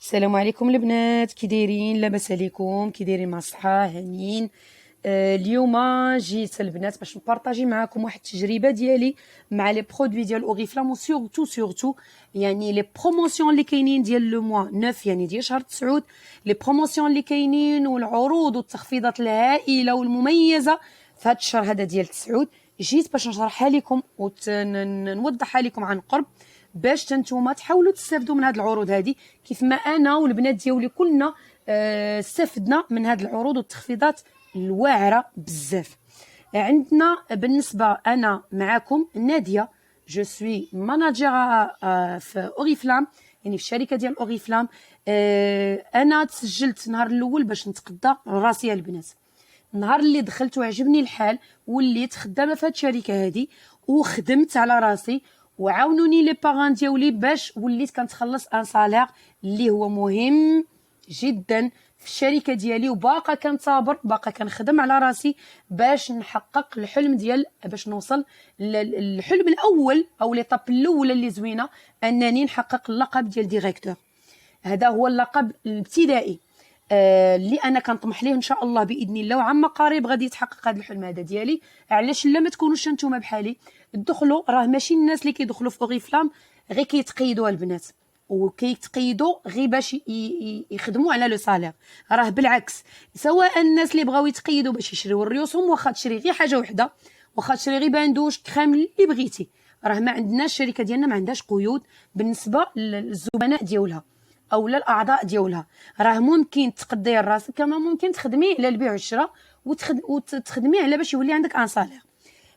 السلام عليكم البنات، كي دايرين؟ لاباس عليكم؟ كي دايرين مع الصحة؟ هانيين؟ اليوم جيت البنات باش نبارطاجي معاكم واحد التجربه ديالي مع لي برودوي ديال اوريفلام، وسورتو يعني لي بروموسيون اللي كاينين ديال لو موا 9، يعني ديال شهر 9، لي بروموسيون اللي كاينين والعروض والتخفيضات الهائله والمميزه في هذا الشهر هذا ديال 9. جيت باش نشرحها لكم ونوضحها لكم عن قرب، باش نتوما تحاولوا تستافدوا من هذه العروض هذه كيف ما انا والبنات ديالي كلنا استفدنا من هذه العروض والتخفيضات الواعره بزاف. عندنا بالنسبه انا معكم ناديه، جو سوي ماناجر في اوريفلام، يعني في الشركه ديال اوريفلام. انا تسجلت نهار الاول باش نتقدى راسي البنات. النهار اللي دخلت وعجبني الحال وليت خدامه في هذه الشركه هذه، وخدمت على راسي وعاونوني لي باران ديالي باش وليت كنتخلص ان صالير اللي هو مهم جدا في الشركه ديالي، وباقا كنصابر، باقا كنخدم على راسي باش نحقق الحلم ديال باش نوصل للحلم الاول او ليطاب الاولى اللي زوينه، انني نحقق اللقب ديال ديريكتور. هذا هو اللقب الابتدائي اللي انا كنطمح ليه ان شاء الله باذن الله، وعما قريب غادي يتحقق هذا الحلم هذا ديالي. علاش لا ما تكونوش نتوما بحالي؟ دخلوا، راه ماشي الناس اللي كيدخلوا في اوريفلام غير كيتقيدوا البنات وكيتقيدوا غير باش يخدموا على لو سالير، راه بالعكس. سواء الناس اللي بغاو يتقيدوا باش يشريو ريوسهم، واخا تشري غير حاجه وحده، واخا تشري غير باندوش كريم اللي بغيتي، راه ما عندناش، الشركه ديالنا ما عندهاش قيود بالنسبه للزبناء ديالها او الاعضاء ديالها. راه ممكن تقدي راسك كما ممكن تخدمي على البيع والشراء وتخدمي على باش يولي عندك ان صالير.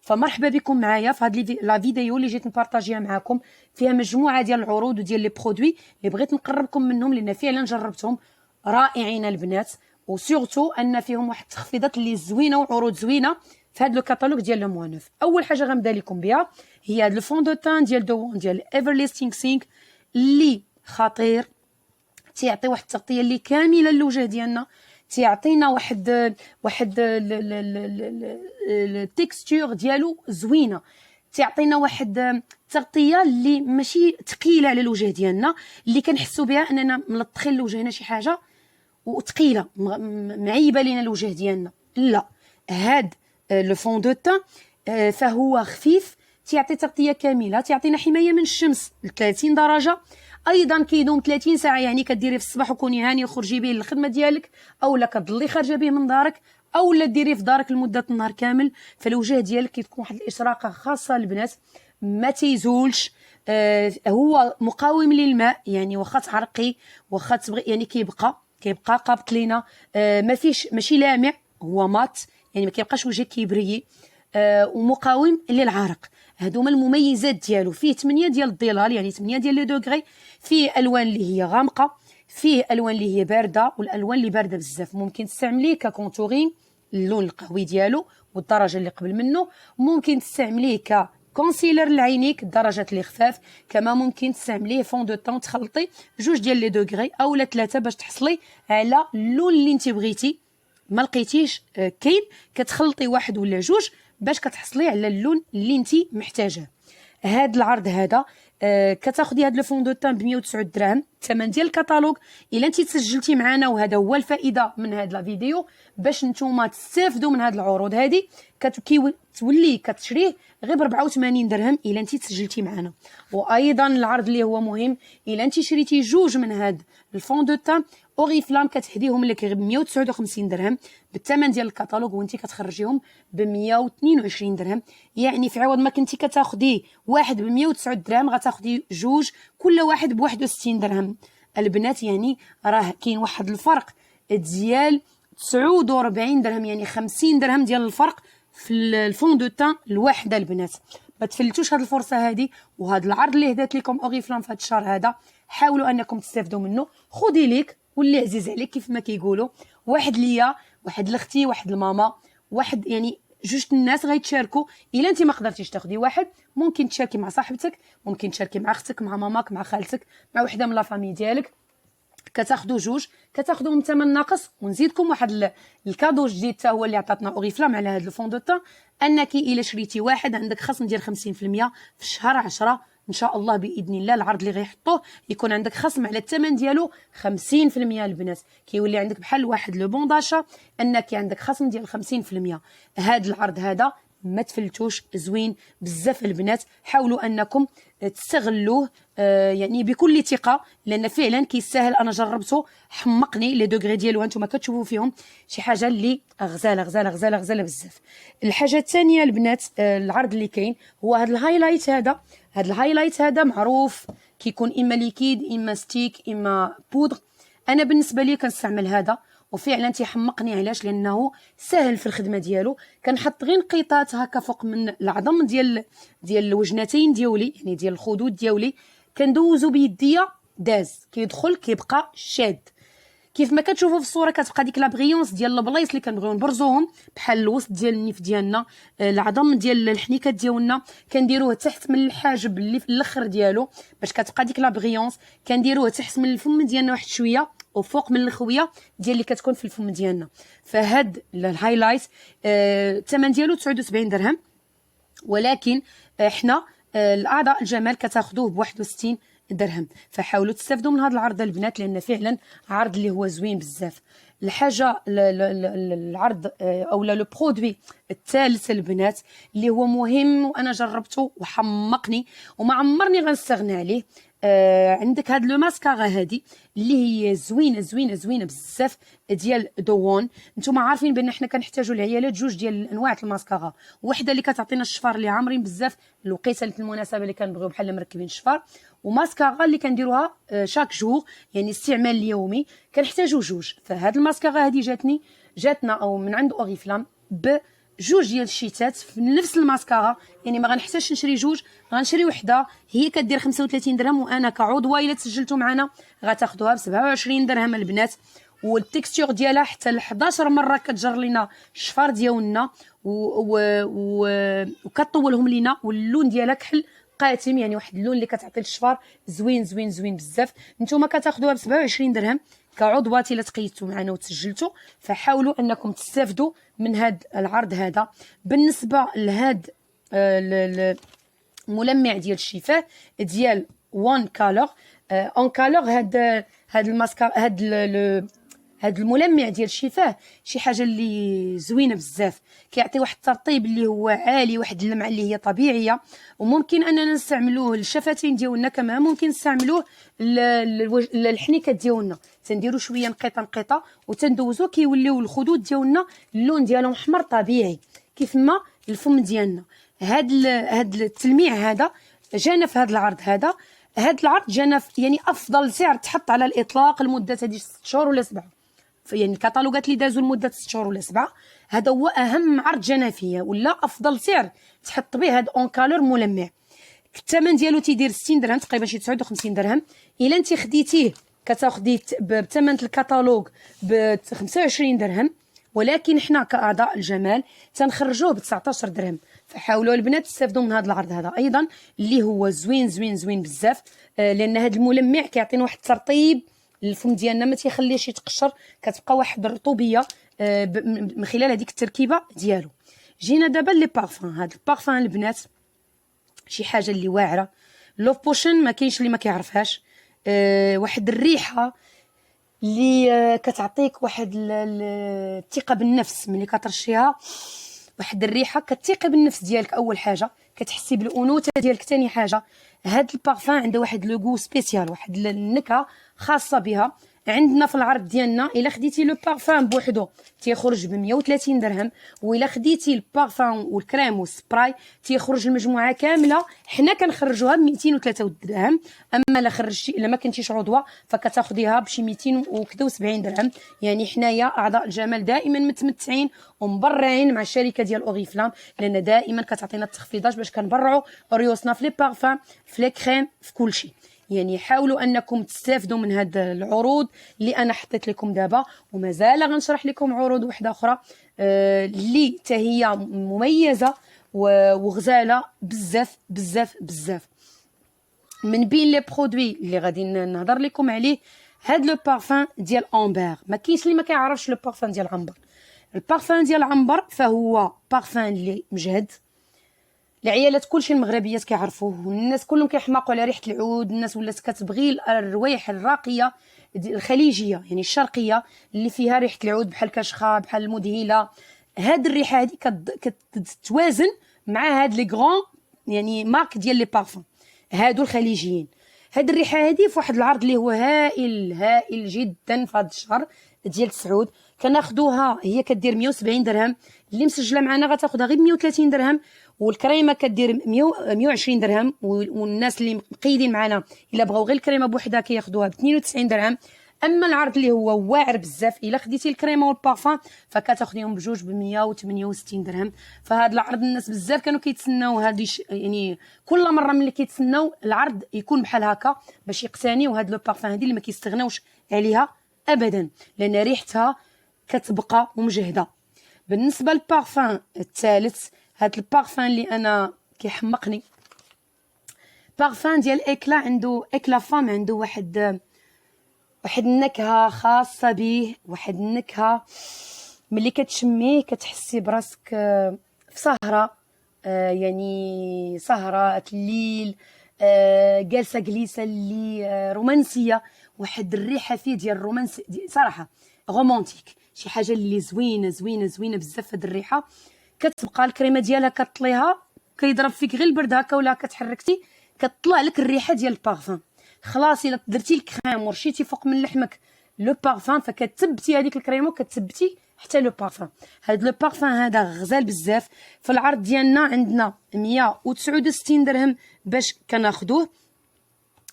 فمرحبا بكم معايا في هذه لا فيديو اللي جيت نبارطاجيها معكم، فيها مجموعه ديال العروض وديال لي برودوي اللي بغيت نقربكم منهم لان فعلا جربتهم رائعين البنات، وسورتو ان فيهم واحد التخفيضات اللي زوينه وعروض زوينه في هذا لو كاتالوج ديال لو موا 9. اول حاجه غنبدا لكم بها هي هذا الفون دو تان ديال دوون ديال ايفرليستينغ سينك، اللي خطير، تيعطي واحد التغطيه اللي كامله للوجه ديالنا، تيعطينا واحد التكستور ديالو زوينه، تيعطينا واحد التغطيه اللي ماشي ثقيله على الوجه ديالنا، اللي كنحسوا بها اننا ملطخين لوجهنا شي حاجه وثقيله معيبه لينا الوجه ديالنا. لا، هاد لو فون دو تان فهو خفيف، تيعطي تغطيه كامله، تيعطينا حمايه من الشمس ل 30 درجه، ايضا كيدوم 30 ساعه، يعني كديريه في الصباح وكوني هانيه خرجي به للخدمه ديالك، اولا كتضلي خارجه به من دارك، اولا ديريه في دارك لمده النهار كامل. فالوجه ديالك كتكون واحد الاشراقه خاصه البنات، ما تيزولش. هو مقاوم للماء، يعني واخا تعرقي واخا تبغي يعني كيبقى قابط لينا. ما فيش، ماشي لامع، هو مات، يعني ما كيبقاش وجهك كيبريي. ومقاوم للعرق. هادو هما المميزات ديالو. فيه 8 ديال الظلال، يعني 8 ديال لي دوغري، فيه الوان اللي هي غامقه، فيه الوان اللي هي بارده، والالوان اللي بارده بزاف ممكن تستعمليه ككونتورين اللون القهوي ديالو والدرجه اللي قبل منه، ممكن تستعمليه كونسيلر لعينيك الدرجات اللي خفاف، كما ممكن تستعمليه فون دو طون تخلطي 2 ديال لي دوغري اولا 3 باش تحصلي على اللون اللي انت بغيتي. ما لقيتيش كاين كتخلطي 1 ولا 2 باش كتحصلي على اللون اللي انت محتاجاه. هاد العرض هذا كتاخدي هاد لو فون دو تان ب 109 دراهم، الثمن ديال الكتالوج. الا انت تسجلتي معنا، وهذا هو الفائده من هاد لا فيديو، باش نتوما تستافدوا من هاد العروض هذه، تولي كتشريه غير ب 84 درهم الا انت تسجلتي معنا. وايضا العرض اللي هو مهم، الا انت شريتي 2 من هاد الفون دو تان، اوريفلام كتهديهم لك غير ب 159 درهم بالثمن ديال الكتالوج، وانت كتخرجيهم ب 122 درهم. يعني في عوض ما كنتي كتاخدي واحد ب 109 درهم، غتاخدي 2 كل واحد ب 61 درهم البنات. يعني راه كاين واحد الفرق ديال 49 درهم، يعني 50 درهم ديال الفرق في الفون دو تان الواحده البنات. ما تفلتوش هذه الفرصه هذه، وهذا العرض اللي هدات لكم اوريفلام في هذا الشهر هذا، حاولوا انكم تستافدوا منه. خذي ليك واللي عزيز عليك كيف ما كيقولوا، واحد ليا، واحد لاختي، واحد الماما، واحد يعني 2 الناس غيتشاركوا. الا انت ما قدرتيش تاخدي واحد، ممكن تشاركي مع صاحبتك، ممكن تشاركي مع اختك، مع ماماك، مع خالتك، مع وحده من لا فامي ديالك، كتاخدوا 2 كتاخدوهم ثمن ناقص. ونزيدكم واحد الكادو جديد حتى هو اللي عطاتنا اوريفلام على هذا الفون دو تان، انك الا شريتي واحد عندك خصم ديال 50% في الشهر 10 ان شاء الله باذن الله العرض اللي غيحطوه يكون عندك خصم على الثمن ديالو 50% البنات، كيولي عندك بحال واحد لو بون داشا انك عندك خصم ديال 50%. هذا العرض هذا ما تفلتوش، زوين بزاف البنات، حاولوا انكم تستغلوه يعني بكل ثقه، لان فعلا كيستاهل. انا جربته حمقني، لي دوغري ديالو هانتوما كتشوفوا فيهم شي حاجه اللي غزاله غزاله غزاله غزاله بزاف. الحاجه الثانيه البنات، العرض اللي كاين هو هذا الهايلايت هذا. هذا الهايلايت هذا معروف كيكون اما ليكيد اما ستيك اما بودر. انا بالنسبه لي كنستعمل هذا وفعلا تيحمقني. علاش؟ لانه سهل في الخدمه ديالو. كنحط غير نقيطات هكا فوق من العظم ديال الوجنتين ديالي، يعني ديال الخدود ديالي، كندوزو بيديا داز كيدخل كيبقى شاد. كيف ما كتشوفوا في الصوره كتبقى ديك لا بغيونس ديال البلايص اللي كنبغيو نبرزوهم، بحال الوسط ديال النيف ديالنا، العظم ديال الحنيكات ديالنا كنديروه تحت من الحاجب اللي في الاخر ديالو باش كتبقى ديك لا بغيونس. كنديروه تحت من الفم ديالنا واحد شويه، وفوق من الخويه ديال اللي كتكون في الفم ديالنا. فهاد الهايلايت الثمن ديالو 79 درهم، ولكن احنا الاعضاء الجمال كتاخذوه ب 61 درهم. فحاولوا تستافدوا من هذا العرض البنات، لان فعلا عرض اللي هو زوين بزاف. الحاجه العرض او لو برودوي الثالث البنات اللي هو مهم وانا جربته وحمقني وما عمرني غنستغنى عليه، عندك هاد لو ماسكارا هادي اللي هي زوينه زوينه زوينه بزاف ديال دوون. نتوما عارفين بان حنا كنحتاجوا العيالات جوج ديال انواع الماسكارا، وحده اللي كتعطينا الشفار اللي عامرين بزاف الوقيته المناسبه اللي كنبغيو بحال مركبين الشفار، وماسكارا اللي كنديروها شاك جور يعني استعمال اليومي كنحتاجوا جوج. فهاد الماسكارا هادي جاتنا او من عند اوريفلام بجوج ديال الشيتات في نفس الماسكارا، يعني ما غنحتاجش نشري جوج، غنشري وحده هي كدير 35 درهم، وانا كعضوه الا تسجلتوا معنا غتاخذوها ب 27 درهم البنات. والتكستور ديالها حتى ل 11 مره كتجر لينا الشفار ديالنا وكطولهم لينا، واللون ديالها كحل قاتم، يعني واحد اللون اللي كتعطي الشفار زوين زوين زوين بزاف. نتوما كتاخذوها ب 27 درهم كعضوات الا تقيدتوا معنا وتسجلتوا. فحاولوا انكم تستافدوا من هذا العرض هذا. بالنسبه لهاد الملمع ديال الشفاه ديال وان كالور اون كالور، هاد الماسكار هاد الملمع ديال الشفاه شي حاجه اللي زوينه بزاف، كيعطي واحد الترطيب اللي هو عالي، واحد اللمعه اللي هي طبيعيه. وممكن اننا نستعملوه للشفتين ديالنا، كما ممكن نستعملوه للحنيكات ديالنا، تنديروا شويه نقيطه نقيطه وتندوزو كيوليو الخدود ديالنا اللون ديالهم احمر طبيعي كيف ما الفم ديالنا. هاد التلميع هذا جانا في هذا العرض هذا. هذا العرض جانا يعني افضل سعر تحط على الاطلاق لمده هذه 6 شهور ولا 7، يعني الكتالوجات اللي دازوا لمده 6 شهور ولا 7 هذا هو اهم عرض جانا فيه، ولا افضل سعر تحط به هذا اون كالور ملمع. الثمن ديالو تيدير 60 درهم تقريبا، شي 59 درهم. الا انت خديتيه كتاخديه بثمن الكتالوج ب 25 درهم، ولكن حنا كاعضاء الجمال تنخرجوه ب 19 درهم. فحاولوا البنات تستافدوا من هذا العرض هذا ايضا اللي هو زوين زوين زوين بزاف، لان هذا الملمع كيعطينا واحد الترطيب الفم ديالنا، ما تيخليش يتقشر، كتبقى واحد الرطوبيه من خلال هذيك التركيبه ديالو. جينا دابا لي بارفان. هاد البارفان البنات شي حاجه اللي واعره، لوف بوشن ما كاينش اللي ما كيعرفهاش. واحد الريحه اللي كتعطيك واحد الثقه بالنفس ملي كترشيها، واحد الريحه كتثقي بالنفس ديالك. اول حاجه كتحسي بالانوثه ديالك. ثاني حاجه هاد البارفان عنده واحد لوغو سبيسيال، واحد النكهه خاصه بها. عندنا في العرض ديالنا الا خديتي لو بارفان بوحدو تيخرج ب 130 درهم، والا خديتي البارفان والكريم والسبراي تيخرج المجموعه كامله حنا كنخرجوها ب 203 درهم. اما الا ما كنتيش عضوه فكتاخديها بشي 270 درهم. يعني حنايا اعضاء الجمال دائما متمتعين ومبرعين مع الشركه ديال اوريفلام، لان دائما كتعطينا التخفيضات باش كنبرعوا ريوسنا في لي بارفان في لي كريم في كلشي. يعني حاولوا انكم تستافدوا من هاد العروض اللي انا حطيت لكم دابا، ومازال غنشرح لكم عروض وحده اخرى اللي حتى هي مميزه وغزاله بزاف بزاف بزاف. من بين لي برودوي اللي غادي نهضر لكم عليه هاد لو بارفان ديال امبر. ما كاينش اللي ما كيعرفش لو بارفان ديال عنبر. البارفان ديال عنبر فهو بارفان اللي مجهد، العيالات كلشي المغربيات كيعرفوه، والناس كلهم كيحماقوا على ريحه العود. الناس ولات كتبغي الروايح الراقيه الخليجيه، يعني الشرقيه، اللي فيها ريحه العود بحال كشخه، بحال المذهله. هاد الريحه هادي كتتوازن مع هاد لي غران يعني مارك ديال لي بارفون هادو الخليجيين. هاد الريحه هادي في واحد العرض اللي هو هائل جدا في هاد الشهر ديال السعود، كناخذوها هي كدير 170 درهم، اللي مسجله معنا غتاخذها غير 130 درهم، والكريمه كدير 120 درهم. والناس اللي مقيدين معنا الا بغاو غير الكريمه بوحدها كياخذوها ب 92 درهم. اما العرض اللي هو واعر بزاف، الا خديتي الكريمه والبارفان فكتاخذيهم بجوج ب 168 درهم. فهاد العرض الناس بزاف كانوا كيتسناو هادي يعني كل مره ملي كيتسناو العرض يكون بحال هكا باش يقتنيو هاد لو بارفان هادي اللي ما كيستغناوش عليها ابدا، لان ريحتها كتبقى مجهده. بالنسبه للبارفان الثالث، هاد البارفان اللي انا كيحمقني، بارفان ديال اكلا. عنده اكلا فام، عنده واحد النكهه خاصه به، واحد النكهه ملي كتشميه كتحسي براسك في سهره، يعني سهره الليل، جالسه جليسه اللي رومانسيه. واحد الريحه فيه ديال الرومانس صراحه رومانتيك، شي حاجه اللي زوينه بزاف. هاد الريحه كتبقى الكريمه ديالها كطليها كيضرب فيك غير البرد هكا، ولا كتحركتي كطلع لك الريحه ديال البارفان. خلاص الا درتي الكريم ورشيتي فوق من لحمك لو بارفان فكتثبتي هذيك الكريم وكتثبتي حتى لو بارفان. هاد لو بارفان هذا غزال بزاف. في العرض ديالنا عندنا 169 درهم باش كناخذوه،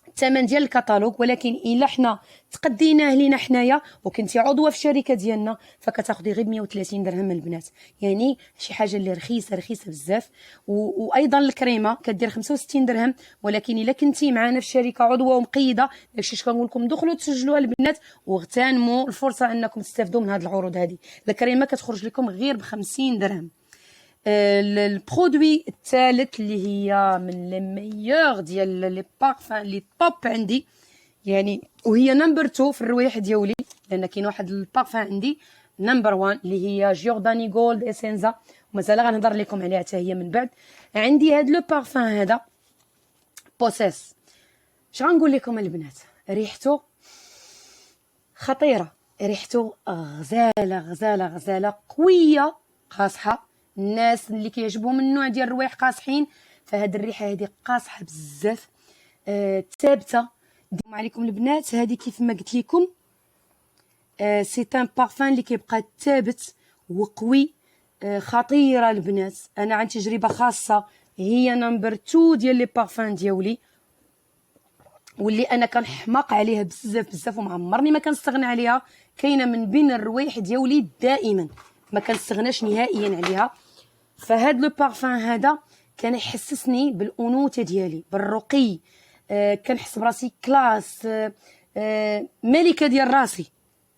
الثمن ديال الكتالوج. ولكن الا حنا تقديناه لينا حنايا وكنتي عضوه في الشركه ديالنا فكتاخذي غير 130 درهم البنات، يعني شي حاجه اللي رخيصه بزاف. وايضا الكريمه كدير 65 درهم، ولكن الا كنتي معنا في الشركه عضوه ومقيده داكشي كنقول لكم دخلوا تسجلوها البنات واغتنموا الفرصه انكم تستافدوا من هذه العروض هذه. الكريمه كتخرج لكم غير ب 50 درهم. البرودوي الثالث اللي هي من لي ميور ديال لي بارفان لي توب عندي، يعني وهي نمبر 2 في الروايح ديالي، لان كاين واحد البارفان عندي نمبر 1 اللي هي جورداني جولد اسينزا، ومازال غنهضر لكم عليها حتى هي من بعد. عندي هاد لو بارفان هذا بوسيس، اش غنقول لكم البنات، ريحته خطيره، ريحته غزاله قويه قاصحه. الناس اللي كيعجبهم النوع ديال الروايح قاصحين، فهاد الريحه هذه قاصحه بزاف، ثابته. ديما عليكم البنات هذه كيف ما قلت لكم سي ان بارفان اللي كيبقى ثابت وقوي، خطيره البنات. انا عندي تجربه خاصه، هي نمبر 2 ديال لي بارفان ديالي، واللي انا كنحماق عليها بزاف وما عمرني ما كنستغنى عليها. كاينه من بين الروايح ديالي دائما ما كنستغناش نهائيا عليها. فهاد لو بارفان هذا كان يحسسني بالانوثه ديالي، بالرقي، كنحس براسي كلاس، ملكه ديال راسي،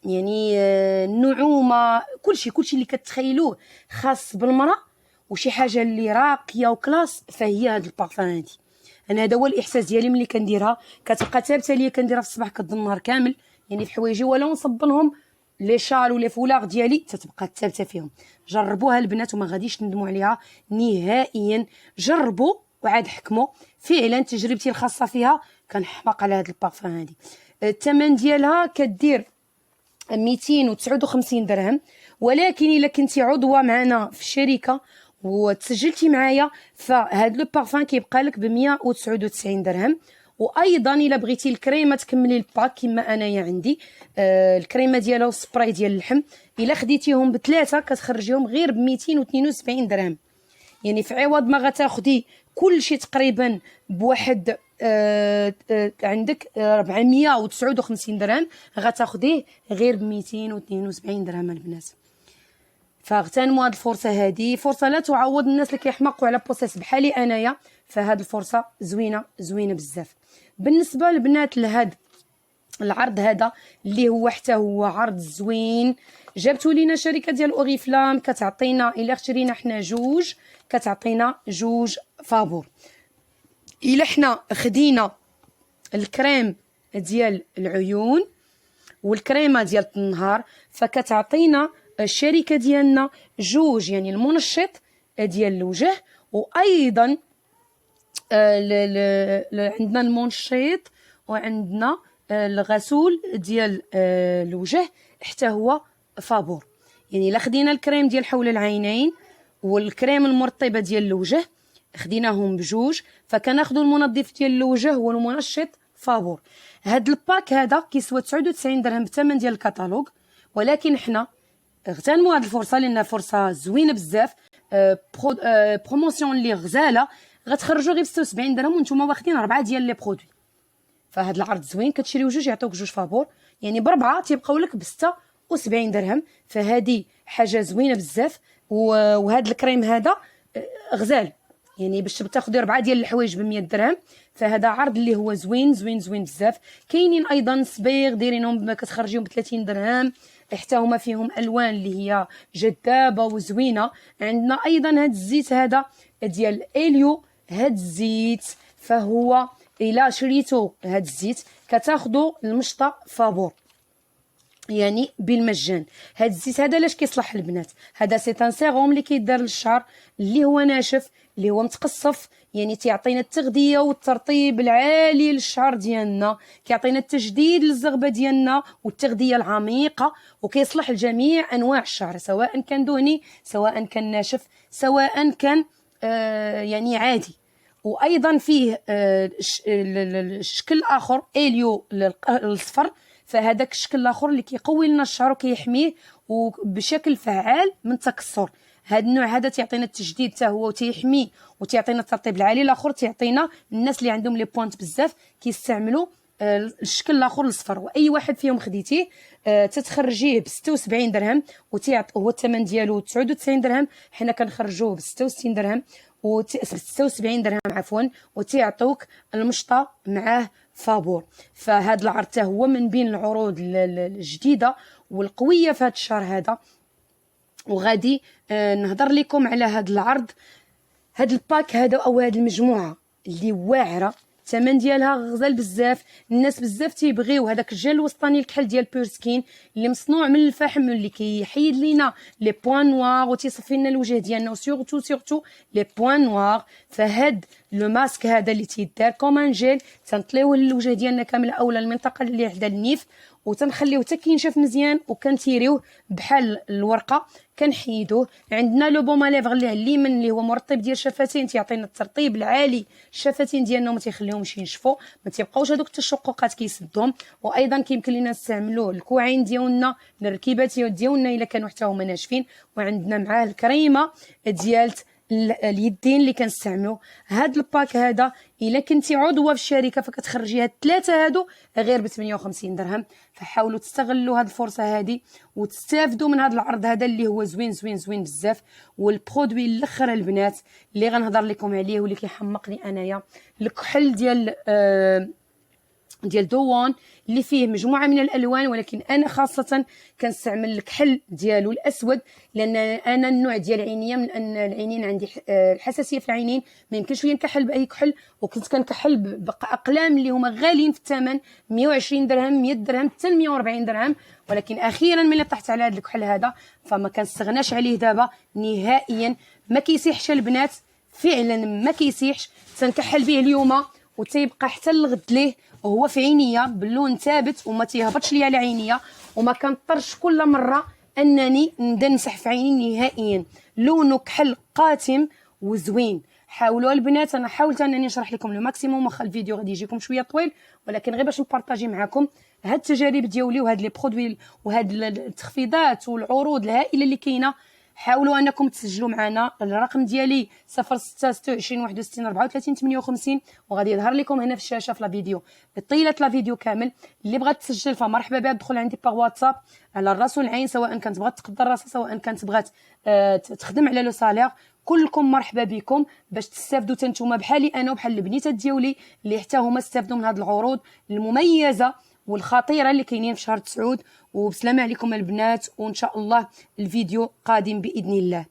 يعني النعومه، كلشي اللي كتخيلوه خاص بالمراه وشي حاجه اللي راقيه وكلاس، فهي هاد البارفان هادي. انا هذا هو الاحساس ديالي ملي كنديرها، كتبقى ثابته ليا، كنديرها في الصباح كضل النهار كامل، يعني في حوايجي ولو نصبنهم لي شال ولي فولاغ ديالي تتبقى ثابته فيهم. جربوها البنات وما غاديش تندموا عليها نهائيا، جربوا وعاد حكموا. فعلا تجربتي الخاصه فيها كنحماق على هاد البارفان هادي. الثمن ديالها كدير 259 درهم، ولكن الا كنتي عضوه معنا في الشركه وتسجلتي معايا فهاد لو بارفان كيبقى لك ب 199 درهم. وايضا الا بغيتي الكريمه تكملي الباك كما انايا عندي، الكريمه ديالها والسبراي ديال اللحم، الا خديتيهم بثلاثه كتخرجيهم غير ب 272 درهم. يعني في عوض ما غتاخدي كل شيء تقريبا بواحد عندك 459 درهم، غتاخديه غير ب 272 درهم البنات. فاغتنموا هاد الفرصه، هذه فرصه لا تعوض. الناس اللي كيحماقوا على بوسيس بحالي انايا، فهاد الفرصه زوينه بزاف. بالنسبه للبنات لهاد العرض هذا اللي هو حتى هو عرض زوين، جابتو لينا شركه ديال اوريفلام، كتعطينا الا شرينا حنا جوج كتعطينا جوج فابور. الا حنا خدينا الكريم ديال العيون والكريمه ديال النهار فكتعطينا الشركه ديالنا جوج، يعني المنشط ديال الوجه وايضا عندنا المونشيط، وعندنا الغسول ديال الوجه حتى هو فابور. يعني الا خدينا الكريم ديال حول العينين والكريم المرطبه ديال الوجه خديناهم بجوج، فكناخذوا المنظف ديال الوجه والمنشط فابور. هاد الباك هذا كيسوى 99 درهم بثمن ديال الكتالوج، ولكن حنا اغتنموا هاد الفرصه لانها فرصه زوينه بزاف. بروموسيون اللي غزاله غتخرجوا غير ب 76 درهم وانتم واخدين 4 ديال لي برودوي. فهاد العرض زوين، كتشريو جوج يعطيوك جوج فابور، يعني بربعه تيبقاو لك ب 76 درهم. فهادي حاجه زوينه بزاف. وهاد الكريم هذا غزال، يعني باش تاخذي 4 ديال الحوايج ب 100 درهم. فهذا عرض اللي هو زوين زوين زوين بزاف. كاينين ايضا صبيغ دايرينهم كتخرجيهم ب 30 درهم، حتى هما فيهم الوان اللي هي جذابه وزوينه. عندنا ايضا هاد الزيت هذا ديال اليو، هاد الزيت فهو الا شريتو هاد الزيت كتاخذوا المشطه فابور، يعني بالمجان. هاد الزيت هذا لاش كيصلح البنات؟ هذا سي ان سيروم اللي كيدار للشعر، اللي هو ناشف، اللي هو متقصف، يعني تيعطينا التغذيه والترطيب العالي للشعر ديالنا، كيعطينا التجديد للزغبه ديالنا والتغذيه العميقه، وكيصلح لجميع انواع الشعر، سواء كان دهني، سواء كان ناشف، سواء كان يعني عادي. وايضا فيه الشكل اخر اليو الصفر، فهذاك الشكل الاخر اللي كيقوي لنا الشعر وكيحميه وبشكل فعال من التكسر. هذا النوع هذا تيعطينا التجديد حتى هو وتيحميه وتيعطينا الترطيب العالي. الاخر تيعطينا الناس اللي عندهم لي بوينت بزاف كيستعملوا الشكل الاخر الصفر، واي واحد فيهم خديتيه تتخرجيه ب 76 درهم هو الثمن ديالو 99 درهم، حنا كنخرجوه ب 66 درهم و 76 درهم عفوا، وتيعطوك المشطه معاه فابور. فهاد العرض حتى هو من بين العروض الجديده والقويه في هذا الشهر هذا. وغادي نهضر لكم على هاد العرض، هاد الباك هذا او هاد المجموعه اللي واعره، الثمن ديالها غزال بزاف. الناس بزاف تيبغيو هذاك الجل الوسطاني الكحل ديال بيرسكين اللي مصنوع من الفحم، اللي كيحيد لينا لي بوين نوار وتيصفي لنا الوجه ديالنا، وسورتو لي بوين نوار. فهاد لو ماسك هذا اللي تيدار كومان جيل تنطليوه للوجه ديالنا كامله اولا المنطقه اللي حدا النيف، وتنخليوه حتى كينشف مزيان، وكنتيريوه بحال الورقه كنحيدوه. عندنا لو بوما ليفغ اللي على اليمين اللي هو مرطب ديال الشفتين، تيعطينا الترطيب العالي الشفتين ديالنا وما تيخليهمش ينشفوا، ما تيبقاوش هذوك التشققات كيسدهم. وايضا كيمكن لينا نستعملوه الكوعين ديالنا، الركيبات ديالنا الا كانوا حتى هما ناشفين. وعندنا معاه الكريمه ديال اليدين اللي كنستعملوا. هاد الباك هذا الا كنتي عضوه في الشركه فكتخرجي هاد الثلاثه هادو غير ب 58 درهم. فحاولوا تستغلوا هاد الفرصه هادي وتستافدوا من هاد العرض هذا اللي هو زوين زوين زوين بزاف. والبرودوي الاخر البنات اللي غنهضر لكم عليه واللي كيحمقني انايا، الكحل ديال دوان اللي فيه مجموعه من الالوان، ولكن انا خاصه كنستعمل الكحل ديالو الاسود، لان انا النوع ديال عينيا من ان العينين عندي الحساسيه في العينين، ما يمكنش ليا نكحل باي كحل. وكنت كنكحل باقلام اللي هما غاليين في الثمن، 120 درهم 100 درهم حتى 140 درهم. ولكن اخيرا ملي طحت على هذا الكحل هذا فما كنستغناش عليه دابا نهائيا. ما كيسيحش البنات، فعلا ما كيسيحش. تنكحل به اليوم وتيبقى حتى الغد ليه وهو في عينيا باللون ثابت وما تيهبطش ليا على عينيا، وما كنضطرش كل مره انني نبدا نمسح في عيني نهائيا. لونه كحل قاتم وزوين. حاولوا البنات، انا حاولت انني نشرح لكم لو ماكسيموم، واخا الفيديو غادي يجيكم شويه طويل، ولكن غير باش نبارطاجي معكم هاد التجارب ديالي وهاد لي برودوي وهاد التخفيضات والعروض الهائله اللي كاينه. حاولوا انكم تسجلوا معنا. الرقم ديالي 0626 61 34 58، وغادي يظهر لكم هنا في الشاشه في لا فيديو طيله لا فيديو كامل. اللي بغات تسجل فمرحبا بها، تدخل عندي باغ واتساب على الراس والعين، سواء كانت بغات تقدر راسها سواء كانت بغات تخدم على لو سالير. كلكم مرحبا بكم باش تستافدوا نتوما بحالي انا وبحال البنيتات ديالي اللي حتى هما استافدوا من هذه العروض المميزه والخطيره اللي كاينين في شهر 9. وبسلامه عليكم البنات، وان شاء الله الفيديو قادم باذن الله.